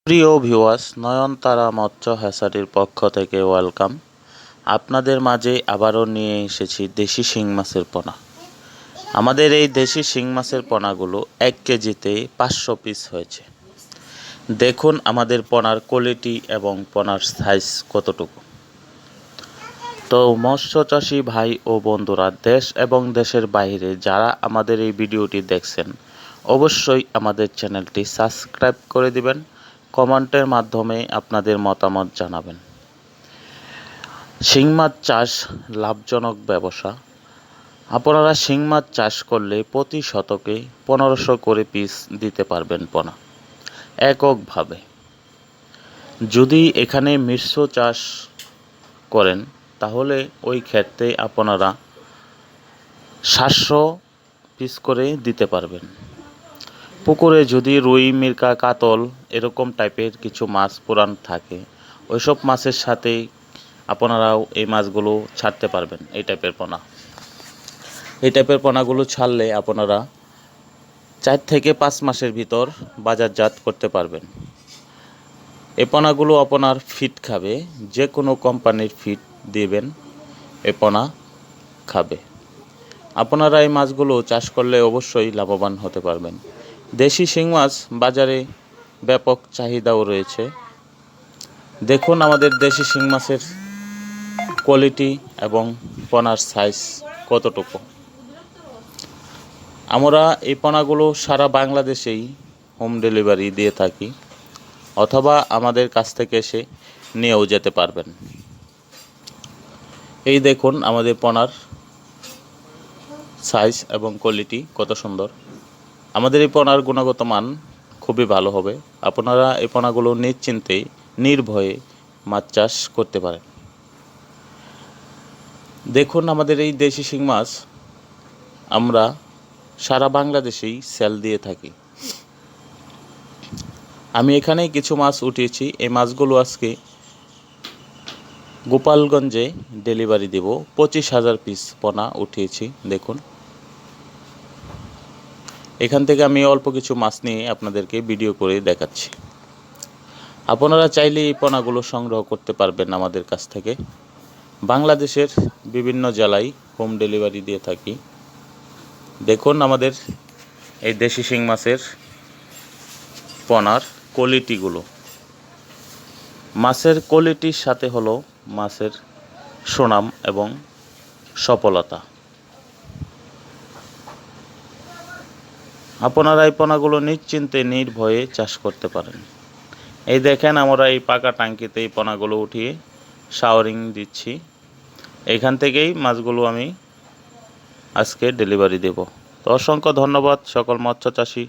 প্রিয় ভিউয়ার্স, নয়নতারা মৎস্য হ্যাচারির পক্ষ থেকে ওয়েলকাম। আপনাদের মাঝে আবারও নিয়ে এসেছি দেশি শিং মাছের পোনা। আমাদের এই দেশি শিং মাছের পোনাগুলো 1 কেজিতে 500 পিস হয়েছে। দেখুন আমাদের পোনার কোয়ালিটি এবং পোনার সাইজ কতটুকু। তো মৎস্য চাষি ভাই ও বন্ধুরা, দেশ এবং দেশের বাইরে যারা আমাদের এই ভিডিওটি দেখছেন, অবশ্যই আমাদের চ্যানেলটি সাবস্ক্রাইব করে দিবেন। কমেন্টের মাধ্যমে আপনাদের মতামত জানাবেন। শিং মাছ চাষ লাভজনক ব্যবসা। আপনারা শিং মাছ চাষ করলে প্রতি শতকে 1500 করে পিস দিতে পারবেন পোনা এককভাবে। যদি এখানে মিশ্র চাষ করেন তাহলে ওই ক্ষেত্রে আপনারা 700 পিস করে দিতে পারবেন। পুকুরে যদি রুই, মিরকা, কাতল এরকম টাইপের কিছু মাছ পুরান থাকে, ওইসব মাছের সাথেই আপনারাও এই মাছগুলো ছাড়তে পারবেন। এই টাইপের পোনাগুলো ছাড়লে আপনারা 4 থেকে 5 মাসের ভিতর বাজারজাত করতে পারবেন। এই পোনাগুলো আপনার ফিড খাবে, যে কোনো কোম্পানির ফিড দিবেন, এই পোনা খাবে। আপনারা এই মাছগুলো চাষ করলে অবশ্যই লাভবান হতে পারবেন। দেশি শিং মাছ বাজারে ব্যাপক চাহিদাও রয়েছে। দেখুন আমাদের দেশি শিং মাছের কোয়ালিটি এবং পোনার সাইজ কতটুকু। আমরা এই পোনাগুলো সারা বাংলাদেশেই হোম ডেলিভারি দিয়ে থাকি, অথবা আমাদের কাছ থেকে এসে নিয়েও যেতে পারবেন। এই দেখুন আমাদের পোনার সাইজ এবং কোয়ালিটি কত সুন্দর। আমাদের এই পোনার গুণগত মান খুবই ভালো হবে। আপনারা এই পোনাগুলো নিশ্চিন্তে নির্ভয়ে মাছ চাষ করতে পারেন। দেখুন আমাদের এই দেশি শিং মাছ আমরা সারা বাংলাদেশেই সেল দিয়ে থাকি। আমি এখানেই কিছু মাছ উঠিয়েছি। এই মাছগুলো আজকে গোপালগঞ্জে ডেলিভারি দেব। 25,000 পিস পোনা উঠিয়েছি। দেখুন এখান থেকে আমি অল্প কিছু মাছ নিয়ে আপনাদেরকে ভিডিও করে দেখাচ্ছি। আপনারা চাইলে এই পোনাগুলো সংগ্রহ করতে পারবেন আমাদের কাছ থেকে। বাংলাদেশের বিভিন্ন জেলায় হোম ডেলিভারি দিয়ে থাকি। দেখুন আমাদের এই দেশি শিং মাছের পোনার কোয়ালিটিগুলো। মাছের কোয়ালিটির সাথে হলো মাছের সুনাম এবং সফলতা। আপনারা এই পোনাগুলো নিশ্চিন্তে নির্ভয়ে চাষ করতে পারেন। এই দেখেন আমরা এই পাকা ট্যাঙ্কিতে এই পোনাগুলো উঠিয়ে শাওয়ারিং দিচ্ছি। এখান থেকেই মাছগুলো আমি আজকে ডেলিভারি দেব। তো অসংখ্য ধন্যবাদ সকল মৎস্য চাষি